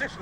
6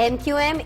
MQM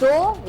2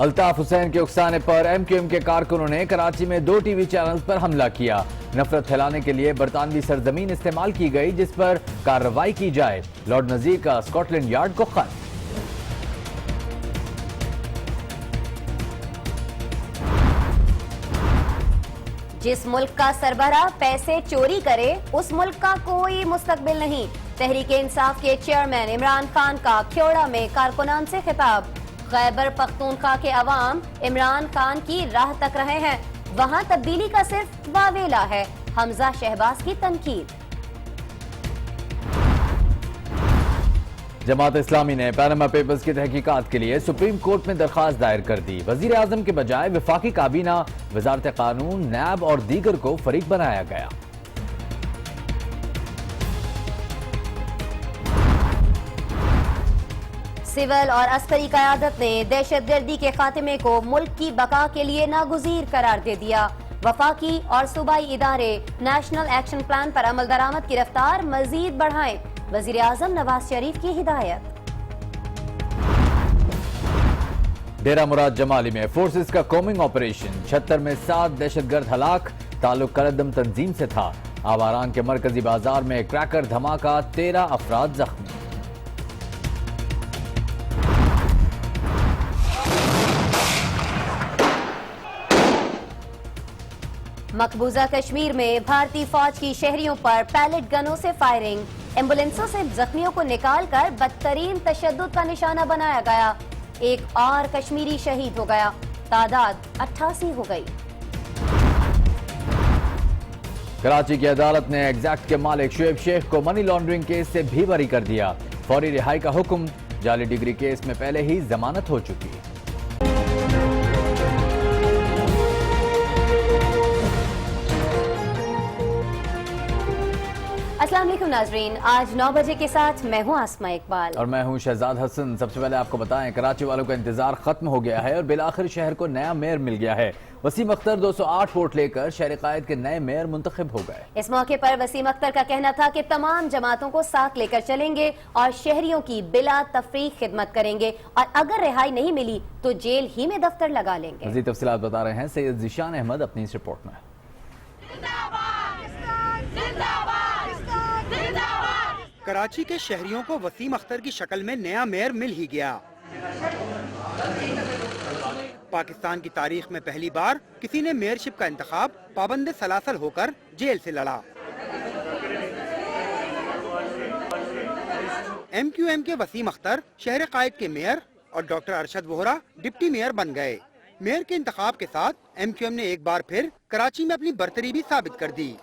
Altaf Hussain کے اکسانے پر M Q M کے کارکنوں نے کراچی میں 2 ٹی وی چینلز پر حملہ کیا. نفرت پھیلانے کے لیے برطانوی سرزمین استعمال کی گئی جس پر کارروائی کی جائے. لارڈ نذیر کا اسکاٹ لینڈ یارڈ کو خط. جس ملک کا سربراہ پیسے چوری کرے اس ملک کا کوئی مستقبل نہیں. تحریک انصاف کے چیئرمین عمران خان کا کھیوڑا میں کارکنان سے خطاب. خیبر پختونخوا کے عوام عمران خان کی راہ تک رہے ہیں. وہاں تبدیلی کا صرف واویلا ہے. حمزہ شہباز کی تنقید. جماعت اسلامی نے پاناما پیپرز کی تحقیقات کے لیے سپریم کورٹ میں درخواست دائر کر دی. وزیر اعظم کے بجائے وفاقی کابینہ، وزارت قانون، نیب اور دیگر کو فریق بنایا گیا. سول اور عسکری قیادت نے دہشت گردی کے خاتمے کو ملک کی بقا کے لیے ناگزیر قرار دے دیا. وفاقی اور صوبائی ادارے نیشنل ایکشن پلان پر عمل درآمد کی رفتار مزید بڑھائیں. وزیر اعظم نواز شریف کی ہدایت. ڈیرہ مراد جمالی میں فورسز کا کومنگ آپریشن. 76 میں 7 دہشت گرد ہلاک. تعلق کردم تنظیم سے تھا. آواران کے مرکزی بازار میں کریکر دھماکہ، 13 افراد زخمی. مقبوضہ کشمیر میں بھارتی فوج کی شہریوں پر پیلٹ گنوں سے فائرنگ. ایمبولینسوں سے زخمیوں کو نکال کر بدترین تشدد کا نشانہ بنایا گیا. ایک اور کشمیری شہید ہو گیا. تعداد 88 ہو گئی. کراچی کی عدالت نے ایگزیکٹ کے مالک شعیب شیخ کو منی لانڈرنگ کیس سے بھی بری کر دیا. فوری رہائی کا حکم. جعلی ڈگری کیس میں پہلے ہی ضمانت ہو چکی ہے. السلام علیکم ناظرین، آج 9 بجے کے ساتھ میں ہوں آسمہ اقبال اور میں ہوں شہزاد حسن. سب سے پہلے آپ کو بتائیں کراچی والوں کا انتظار ختم ہو گیا ہے اور بالآخر شہر کو نیا میئر مل گیا ہے. وسیم اختر 208 ووٹ لے کر شہر قائد کے نئے میئر منتخب ہو گئے. اس موقع پر وسیم اختر کا کہنا تھا کہ تمام جماعتوں کو ساتھ لے کر چلیں گے اور شہریوں کی بلا تفریق خدمت کریں گے اور اگر رہائی نہیں ملی تو جیل ہی میں دفتر لگا لیں گے. مزید تفصیلات بتا رہے ہیں سید ذیشان احمد اپنی اس رپورٹ میں. کراچی کے شہریوں کو وسیم اختر کی شکل میں نیا میئر مل ہی گیا. پاکستان کی تاریخ میں پہلی بار کسی نے میئرشپ کا انتخاب پابند سلاسل ہو کر جیل سے لڑا. ایم کیو ایم کے وسیم اختر شہر قائد کے میئر اور ڈاکٹر ارشد وہرا ڈپٹی میئر بن گئے. میئر کے انتخاب کے ساتھ ایم کیو ایم نے ایک بار پھر کراچی میں اپنی برتری بھی ثابت کر دی.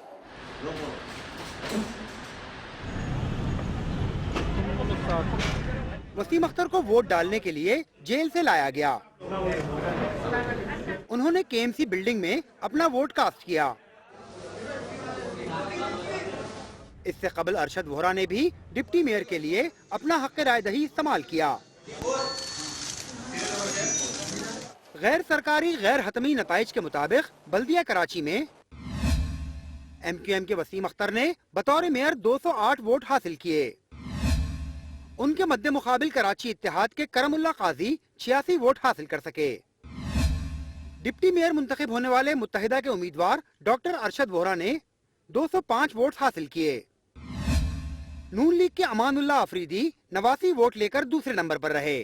وسیم اختر کو ووٹ ڈالنے کے لیے جیل سے لایا گیا. انہوں نے کے ایم سی بلڈنگ میں اپنا ووٹ کاسٹ کیا. اس سے قبل ارشد وہرا نے بھی ڈپٹی میئر کے لیے اپنا حق رائے دہی استعمال کیا. غیر سرکاری غیر حتمی نتائج کے مطابق بلدیہ کراچی میں ایم کیو ایم کے وسیم اختر نے بطور میئر 208 ووٹ حاصل کیے. ان کے مد مقابل کراچی اتحاد کے کرم اللہ قاضی 86 ووٹ حاصل کر سکے. ڈپٹی میئر منتخب ہونے والے متحدہ کے امیدوار ڈاکٹر ارشد وہرا نے 205 ووٹ حاصل کیے. نون لیگ کے امان اللہ آفریدی 89 ووٹ لے کر دوسرے نمبر پر رہے.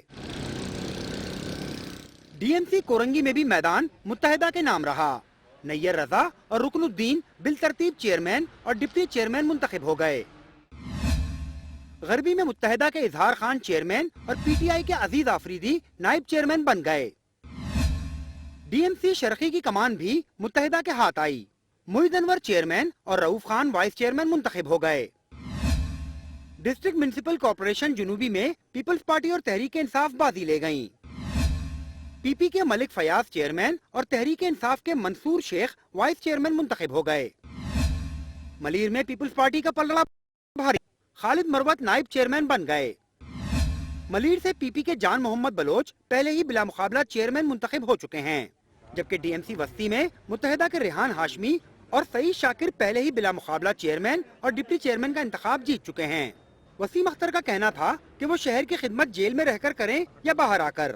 ڈی ایم سی کورنگی میں بھی میدان متحدہ کے نام رہا. نیر رضا اور رکن الدین بالترتیب چیئرمین اور ڈپٹی چیئرمین منتخب ہو گئے. غربی میں متحدہ کے اظہار خان چیئرمین اور پی ٹی آئی کے عزیز آفریدی نائب چیئرمین بن گئے. ڈی ایم سی شرقی کی کمان بھی متحدہ کے ہاتھ آئی. معید انور چیئرمین اور رؤوف خان وائس چیئرمین منتخب ہو گئے. ڈسٹرکٹ میونسپل کارپوریشن جنوبی میں پیپلز پارٹی اور تحریک انصاف بازی لے گئیں. پی پی کے ملک فیاض چیئرمین اور تحریک انصاف کے منصور شیخ وائس چیئرمین منتخب ہو گئے. ملیر میں پیپلز پارٹی کا پلڑا بھاری. خالد مروت نائب چیئرمین بن گئے. ملیر سے پی پی کے جان محمد بلوچ پہلے ہی بلا مقابلہ چیئرمین منتخب ہو چکے ہیں. جبکہ ڈی ایم سی وسطی میں متحدہ کے ریحان ہاشمی اور سعید شاکر پہلے ہی بلا مقابلہ چیئرمین اور ڈپٹی چیئرمین کا انتخاب جیت چکے ہیں. وسیم اختر کا کہنا تھا کہ وہ شہر کی خدمت جیل میں رہ کر کریں یا باہر آ کر.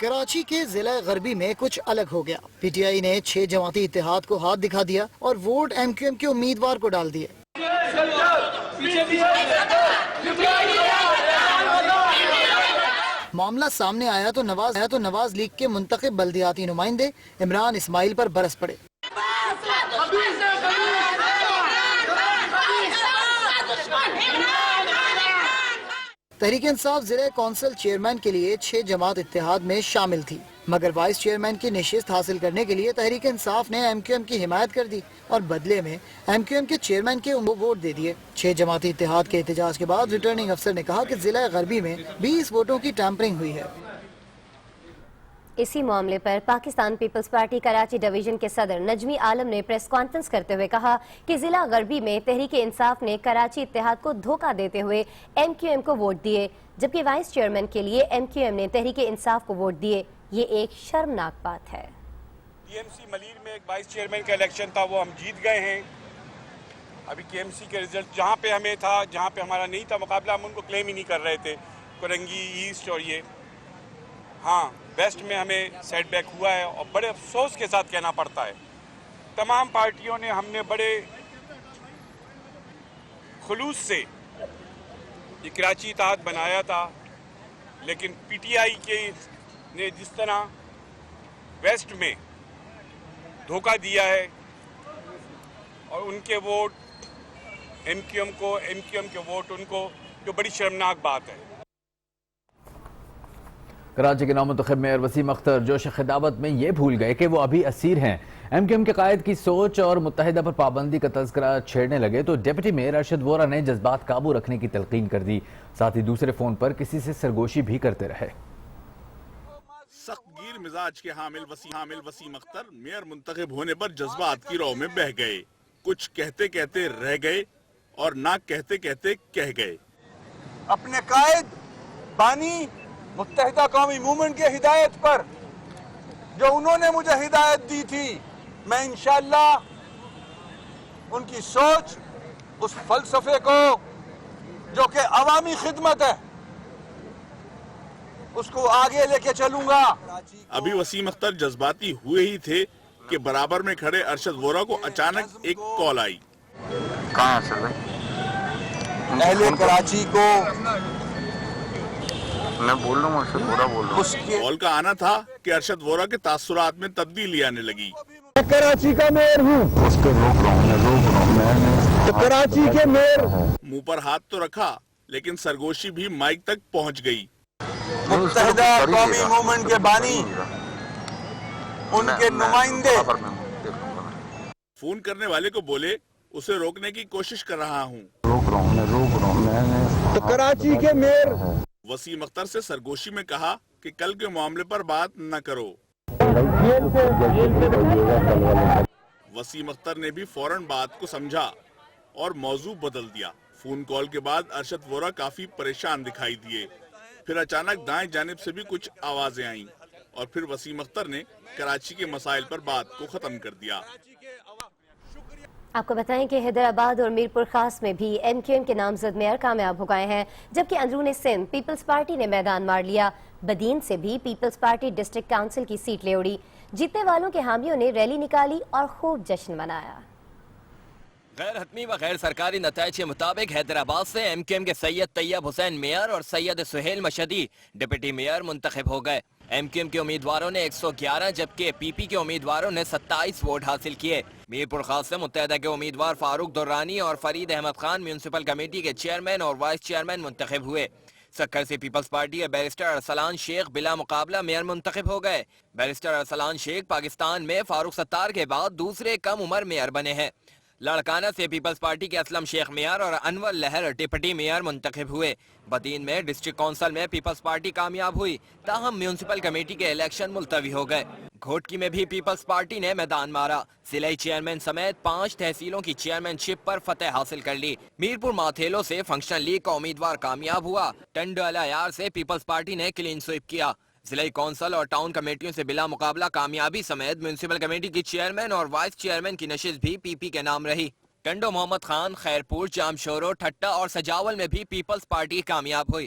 کراچی کے ضلع غربی میں کچھ الگ ہو گیا. پی ٹی آئی نے 6 جماعتی اتحاد کو ہاتھ دکھا دیا اور ووٹ ایم کیو ایم کے امیدوار کو ڈال دیے. معاملہ سامنے آیا تو نواز لیگ کے منتخب بلدیاتی نمائندے عمران اسماعیل پر برس پڑے. تحریک انصاف ضلع کونسل چیئرمین کے لیے 6 جماعت اتحاد میں شامل تھی، مگر وائس چیئرمین کی نشست حاصل کرنے کے لیے تحریک انصاف نے ایم کیو ایم کی حمایت کر دی اور بدلے میں ایم کیو ایم کے چیئرمین کے ووٹ دے دیے. 6 جماعتی اتحاد کے احتجاج کے بعد ریٹرننگ افسر نے کہا کہ ضلع غربی میں 20 ووٹوں کی ٹیمپرنگ ہوئی ہے. اسی معاملے پر پاکستان پیپلز پارٹی کراچی ڈویژن کے صدر نجمی عالم نے پریس کانفرنس کرتے ہوئے کہا کہ ضلع غربی میں تحریک انصاف نے کراچی اتحاد کو دھوکہ دیتے ہوئے ایم کیو ایم کو ووٹ دیے، جبکہ وائس چیئرمین کے لیے ایم کیو ایم نے تحریک انصاف کو ووٹ دیے. یہ ایک شرمناک بات ہے. ٹی ایم سی ملیر میں ایک وائس چیئرمین کا الیکشن تھا، وہ ہم جیت گئے ہیں. ابھی کے ایم سی کے رزلٹ جہاں پہ ہمیں تھا، جہاں پہ ہمارا نہیں تھا مقابلہ، ہم ان کو کلیم ہی نہیں کر رہے تھے. کرنگی ایسٹ اور یہ ہاں ویسٹ میں ہمیں سیٹ بیک ہوا ہے اور بڑے افسوس کے ساتھ کہنا پڑتا ہے. تمام پارٹیوں نے ہم نے بڑے خلوص سے یہ کراچی اتحاد بنایا تھا، لیکن پی ٹی آئی کے نے جس طرح ویسٹ میں دھوکہ دیا ہے اور ان کے ووٹ ایم کیو ایم کو، ایم کیو ایم کے ووٹ ان کو، جو بڑی شرمناک بات ہے. کراچی کے نامنتخب میئر وسیم اختر جوش خطابت میں یہ بھول گئے کہ وہ ابھی اسیر ہیں. ایم کیو ایم کے قائد کی سوچ اور متحدہ پر پابندی کا تذکرہ چھیڑنے لگے تو ڈپٹی میئر ارشد وورا نے جذبات قابو رکھنے کی تلقین کر دی، ساتھ ہی دوسرے فون پر کسی سے سرگوشی بھی کرتے رہے. سخت گیر مزاج کے حامل وسیم اختر میئر منتخب ہونے پر جذبات کی رو میں بہہ گئے. کچھ کہتے کہتے رہ گئے اور نہ کہتے کہتے کہہ گئے. اپنے قائد بانی متحدہ قومی موومنٹ کی ہدایت پر جو انہوں نے مجھے ہدایت دی تھی، میں انشاءاللہ ان کی سوچ، اس فلسفے کو جو کہ عوامی خدمت ہے، اس کو آگے لے کے چلوں گا. ابھی وسیم اختر جذباتی ہوئے ہی تھے کہ برابر میں کھڑے ارشد وورا کو اچانک ایک کال آئی. کہاں ہے سر بھائی؟ اہل کراچی کو میں بول رہا ہوں، ارشد وورا بول رہا ہوں. کال کا آنا تھا کہ ارشد وورا کے تاثرات میں تبدیلی آنے لگی. کراچی کا میئر ہوں، اس کے روک رہا ہوں کراچی کے میئر. منہ پر ہاتھ تو رکھا لیکن سرگوشی بھی مائک تک پہنچ گئی. متحدہ قومی موومنٹ کے بانی، ان کے نمائندے فون کرنے والے کو بولے اسے روکنے کی کوشش کر رہا ہوں. روک رہا ہوں تو کراچی کے میئر. وسیم اختر سے سرگوشی میں کہا کہ کل کے معاملے پر بات نہ کرو. وسیم اختر نے بھی فوراً بات کو سمجھا اور موضوع بدل دیا. فون کال کے بعد ارشد وورا کافی پریشان دکھائی دیے. پھر اچانک دائیں جانب سے بھی کچھ آوازیں آئیں اور پھر وسیم اختر نے کراچی کے مسائل پر بات کو ختم کر دیا. آپ کو بتائیں کہ حیدرآباد اور میرپور خاص میں بھی ایم کیو ایم کے نامزد میئر کامیاب ہو گئے ہیں، جبکہ اندرون سندھ پیپلز پارٹی نے میدان مار لیا. بدین سے بھی پیپلز پارٹی ڈسٹرکٹ کونسل کی سیٹ لے اڑی. جیتنے والوں کے حامیوں نے ریلی نکالی اور خوب جشن منایا. غیر حتمی و غیر سرکاری نتائج کے مطابق حیدرآباد سے ایم کیو ایم کے سید طیب حسین میئر اور سید سہیل مشہدی ڈپٹی میئر منتخب ہو گئے. ایم کیو ایم کے امیدواروں نے 111 جبکہ پی پی کے امیدواروں نے 27 ووٹ حاصل کیے. میرپور خاص سے متحدہ کے امیدوار فاروق درانی اور فرید احمد خان میونسپل کمیٹی کے چیئرمین اور وائس چیئرمین منتخب ہوئے. سکر سے پیپلز پارٹی کے بیرسٹر ارسلان شیخ بلا مقابلہ میئر منتخب ہو گئے. بیرسٹر ارسلان شیخ پاکستان میں فاروق ستار کے بعد دوسرے کم عمر میئر بنے ہیں. لڑکانہ سے پیپلز پارٹی کے اسلم شیخ میئر اور انور لہر ڈپٹی میئر منتخب ہوئے. بدین میں ڈسٹرکٹ کونسل میں پیپلز پارٹی کامیاب ہوئی، تاہم میونسپل کمیٹی کے الیکشن ملتوی ہو گئے. گھوٹکی میں بھی پیپلز پارٹی نے میدان مارا. ضلعی چیئرمین سمیت 5 تحصیلوں کی چیئرمین شپ پر فتح حاصل کر لی. میرپور ماتھیلو سے فنکشنل لیگ کا امیدوار کامیاب ہوا. ٹنڈو الیار سے پیپلز پارٹی نے کلین سویپ کیا. ضلعی کونسل اور ٹاؤن کمیٹیوں سے بلا مقابلہ کامیابی سمیت میونسپل کمیٹی کی چیئرمین اور وائس چیئرمین کی نشست بھی پی پی کے نام رہی. ٹنڈو محمد خان، خیرپور، جام شورو، ٹھٹا اور سجاول میں بھی پیپلز پارٹی کامیاب ہوئی.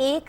1,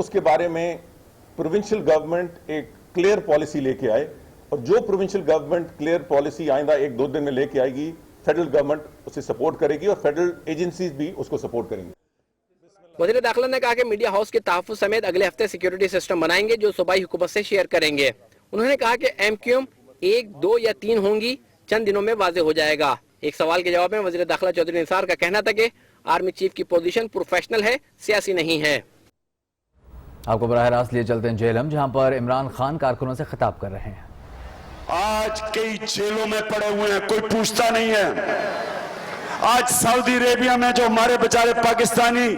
اس کے بارے میں پروونشل گورنمنٹ ایک کلیئر پالیسی لے کے آئے, اور جو پروونشل گورنمنٹ کلیئر پالیسی آئندہ 1-2 دن میں لے کے آئے گی, فیڈرل گورنمنٹ اسے سپورٹ کرے گی اور فیڈرل ایجنسیز بھی اس کو سپورٹ کریں گی. وزیر داخلہ نے کہا کہ میڈیا ہاؤس کے تحفظ سمیت اگلے ہفتے سیکیورٹی سسٹم بنائیں گے جو صوبائی حکومت سے شیئر کریں گے. انہوں نے کہا کہ ایم کیو ایم 1, 2 یا 3 ہوں گی, چند دنوں میں واضح ہو جائے گا. ایک سوال کے جواب میں وزیر داخلہ چودھری نثار کا کہنا تھا کہ آرمی چیف کی پوزیشن پروفیشنل ہے, سیاسی نہیں ہے. آپ کو براہ راست لیے چلتے ہیں جیلم, جہاں پر عمران خان کارکنوں سے خطاب کر رہے ہیں. آج کئی جیلوں میں پڑے ہوئے ہیں, کوئی پوچھتا نہیں ہے. آج سعودی عربیہ میں جو ہمارے بیچارے پاکستانی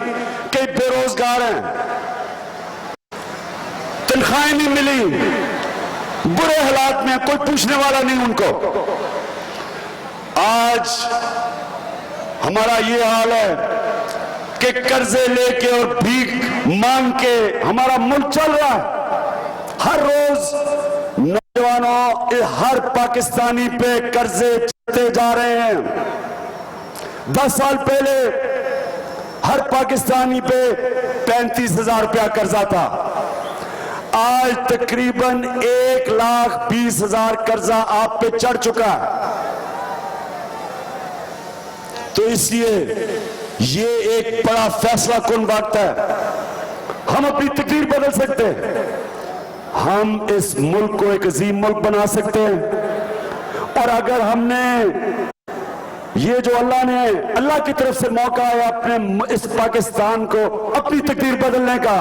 کئی بے روزگار ہیں, تنخواہیں نہیں ملی, برے حالات میں, کوئی پوچھنے والا نہیں ان کو. آج ہمارا یہ حال ہے کہ قرضے لے کے اور بھیک مانگ کے ہمارا ملک چل رہا ہے. ہر روز نوجوانوں, ہر پاکستانی پہ قرضے چڑھتے جا رہے ہیں. 10 سال پہلے ہر پاکستانی پہ 35,000 روپیہ قرضہ تھا. آج تقریباً 1,20,000 قرضہ آپ پہ چڑھ چکا ہے. تو اس لیے یہ ایک بڑا فیصلہ کن وقت ہے. ہم اپنی تقدیر بدل سکتے ہیں, ہم اس ملک کو ایک عظیم ملک بنا سکتے ہیں. اور اگر ہم نے یہ جو اللہ کی طرف سے موقع ہے اپنے اس پاکستان کو اپنی تقدیر بدلنے کا,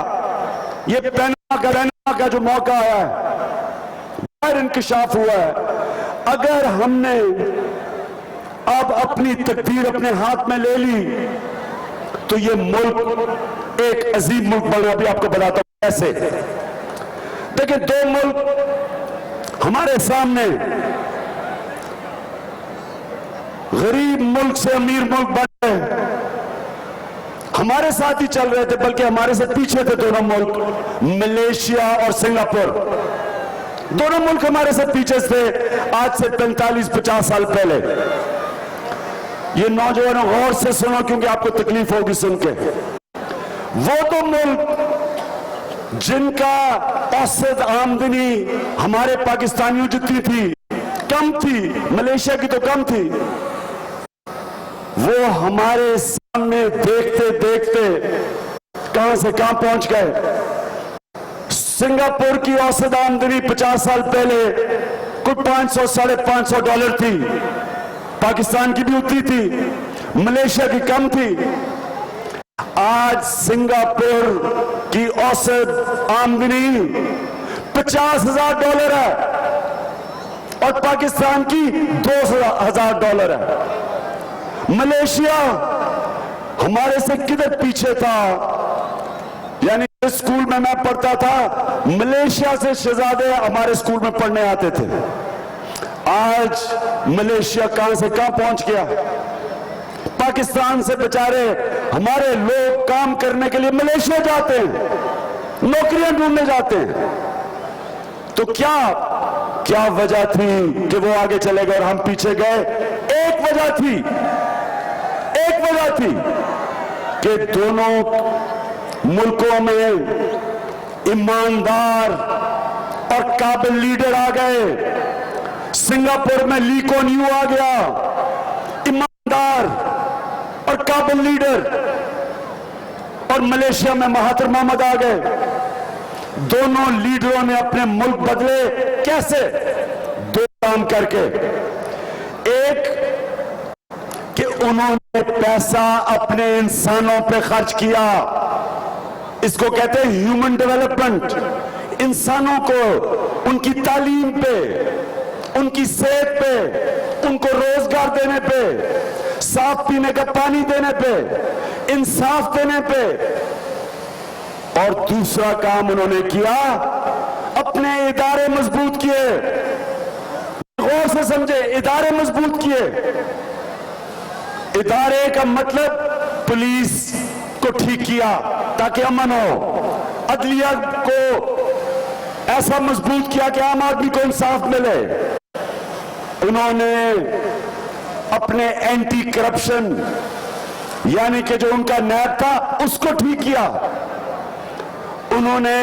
یہ پینما کا جو موقع آیا ہے, باہر انکشاف ہوا ہے, اگر ہم نے اب اپنی تقدیر اپنے ہاتھ میں لے لی تو یہ ملک ایک عظیم ملک بنا. بھی آپ کو بتاتا ہوں کیسے. دیکھیں, 2 ملک ہمارے سامنے, غریب ملک سے امیر ملک بن گئے. ہمارے ساتھ ہی چل رہے تھے, بلکہ ہمارے سے پیچھے تھے دونوں ملک, ملیشیا اور سنگاپور. دونوں ملک ہمارے سے پیچھے تھے آج سے 45-50 سال پہلے. یہ نوجوانوں غور سے سنو کیونکہ آپ کو تکلیف ہوگی سن کے. وہ تو ملک جن کا اوسط آمدنی ہمارے پاکستانیوں جتنی تھی, کم تھی, ملیشیا کی تو کم تھی, وہ ہمارے سامنے دیکھتے دیکھتے کہاں سے کہاں پہنچ گئے. سنگاپور کی اوسط آمدنی 50 سال پہلے کچھ $500-550 تھی, پاکستان کی بھی اتنی تھی, ملیشیا کی کم تھی. آج سنگاپور کی اوسط آمدنی $50,000 ہے اور پاکستان کی $2,000 ہے. ملیشیا ہمارے سے کدھر پیچھے تھا. یعنی اسکول میں پڑھتا تھا, ملیشیا سے شہزادے ہمارے اسکول میں پڑھنے آتے تھے. آج ملیشیا کہاں سے کہاں پہنچ گیا. پاکستان سے بیچارے ہمارے لوگ کام کرنے کے لیے ملیشیا جاتے ہیں, نوکریاں ڈھونڈنے جاتے ہیں. تو کیا وجہ تھی کہ وہ آگے چلے گئے اور ہم پیچھے گئے؟ ایک وجہ تھی کہ دونوں ملکوں میں ایماندار اور قابل لیڈر آ گئے. سنگاپور میں لی کون یو آ گیا, ایماندار اور قابل لیڈر, اور ملیشیا میں مہاتر محمد آ گئے. دونوں لیڈروں نے اپنے ملک بدلے. کیسے؟ 2 کام کر کے. ایک کہ انہوں نے پیسہ اپنے انسانوں پہ خرچ کیا, اس کو کہتے ہیں ہیومن ڈیولپمنٹ. انسانوں کو ان کی تعلیم پہ, ان کی صحت پہ, ان کو روزگار دینے پہ, صاف پینے کا پانی دینے پہ, انصاف دینے پہ. اور دوسرا کام انہوں نے کیا, اپنے ادارے مضبوط کیے. غور سے سمجھے, ادارے مضبوط کیے. ادارے کا مطلب پولیس کو ٹھیک کیا تاکہ امن ہو, عدلیہ کو ایسا مضبوط کیا کہ عام آدمی کو انصاف ملے. انہوں نے اپنے اینٹی کرپشن یعنی کہ جو ان کا نیب تھا اس کو ٹھیک کیا. انہوں نے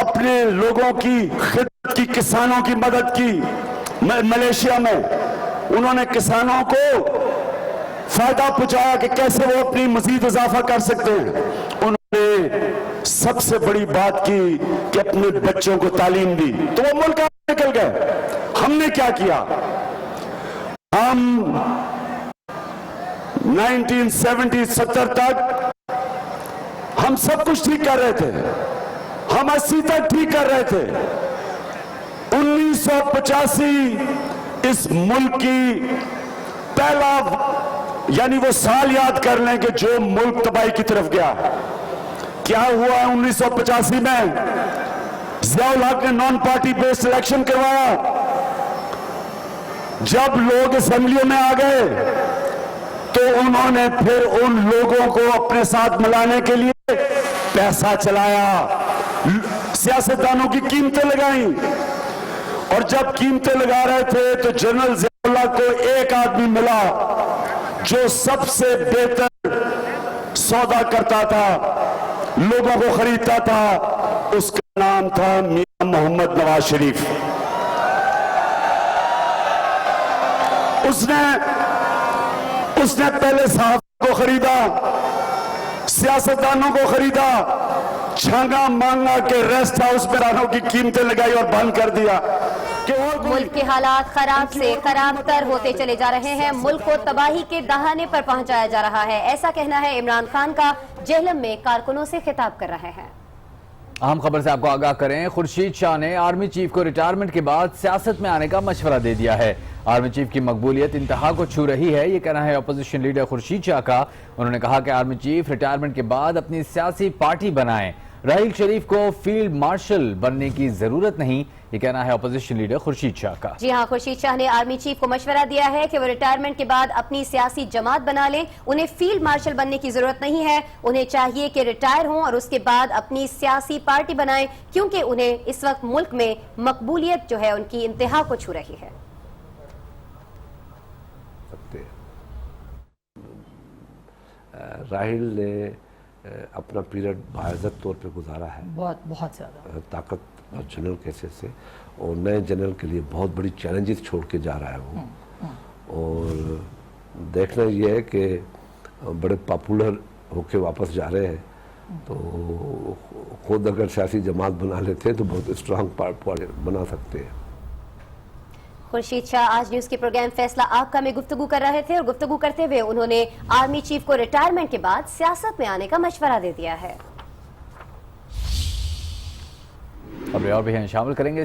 اپنے لوگوں کی خدمت کی, کسانوں کی مدد کی. ملیشیا میں انہوں نے کسانوں کو فائدہ پہنچایا کہ کیسے وہ اپنی مزید اضافہ کر سکتے ہیں. انہوں نے سب سے بڑی بات کی کہ اپنے بچوں کو تعلیم دی, تو وہ ملک نکل گئے. ہم نے کیا کیا؟ ہم 1970 تک ہم سب کچھ ٹھیک کر رہے تھے, ہم 80 تک ٹھیک کر رہے تھے. 1985 اس ملک کی پہلا یعنی وہ سال یاد کر لیں کہ جو ملک تباہی کی طرف گیا. کیا ہوا 1985 میں؟ ضیاء الحق نے نان پارٹی بیسڈ الیکشن کروایا. جب لوگ اسمبلیوں میں آ گئے تو انہوں نے پھر ان لوگوں کو اپنے ساتھ ملانے کے لیے پیسہ چلایا, سیاستدانوں کی قیمتیں لگائیں. اور جب قیمتیں لگا رہے تھے تو جنرل ضیاء الحق کو ایک آدمی ملا جو سب سے بہتر سودا کرتا تھا, لوگوں کو خریدتا تھا. اس کا نام تھا میاں محمد نواز شریف. اس نے پہلے صحافہ کو خریدا, سیاستدانوں کو خریدا, چھانگا مانگا کے ریسٹ ہاؤس برانوں کی قیمتیں لگائی اور بند کر دیا. ملک کے حالات خراب سے خراب تر ہوتے چلے جا رہے ہیں, ملک کو تباہی کے دہانے پر پہنچایا جا رہا ہے, ایسا کہنا ہے عمران خان کا. جہلم میں کارکنوں سے خطاب کر رہے ہیں. اہم خبر سے آپ کو آگاہ کریں. خورشید شاہ نے آرمی چیف کو ریٹائرمنٹ کے بعد سیاست میں آنے کا مشورہ دے دیا ہے. آرمی چیف کی مقبولیت انتہا کو چھو رہی ہے, یہ کہنا ہے اپوزیشن لیڈر خورشید شاہ کا. انہوں نے کہا کہ آرمی چیف ریٹائرمنٹ کے بعد اپنی سیاسی پارٹی بنائیں. راحیل شریف کو فیلڈ مارشل بننے کی ضرورت نہیں, یہ کہنا ہے اپوزیشن لیڈر خورشید شاہ کا. جی ہاں, خورشید شاہ نے آرمی چیف کو مشورہ دیا ہے کہ وہ ریٹائرمنٹ کے بعد اپنی سیاسی جماعت بنا لیں. انہیں فیلڈ مارشل بننے کی ضرورت نہیں ہے, انہیں چاہیے کہ ریٹائر ہوں اور اس کے بعد اپنی سیاسی پارٹی بنائیں, کیونکہ انہیں اس وقت ملک میں مقبولیت جو ہے ان کی انتہا کو چھو رہی ہے. راحیل نے اپنا پیریڈ باعزت طور پہ گزارا ہے, بہت زیادہ طاقت اور جنرل کیسے سے, اور نئے جنرل کے لیے بہت بڑی چیلنجز چھوڑ کے جا رہا ہے وہ. اور دیکھنا یہ ہے کہ بڑے پاپولر ہو کے واپس جا رہے ہیں, تو خود اگر سیاسی جماعت بنا لیتے ہیں تو بہت اسٹرانگ بنا سکتے ہیں. خورشید شاہ آج نیوز کے پروگرام فیصلہ آپ کا میں گفتگو کر رہے تھے, اور گفتگو کرتے ہوئے انہوں نے آرمی چیف کو ریٹائرمنٹ کے بعد سیاست میں آنے کا مشورہ دے دیا ہے. خبریں اور بھی ہیں شامل کریں گے.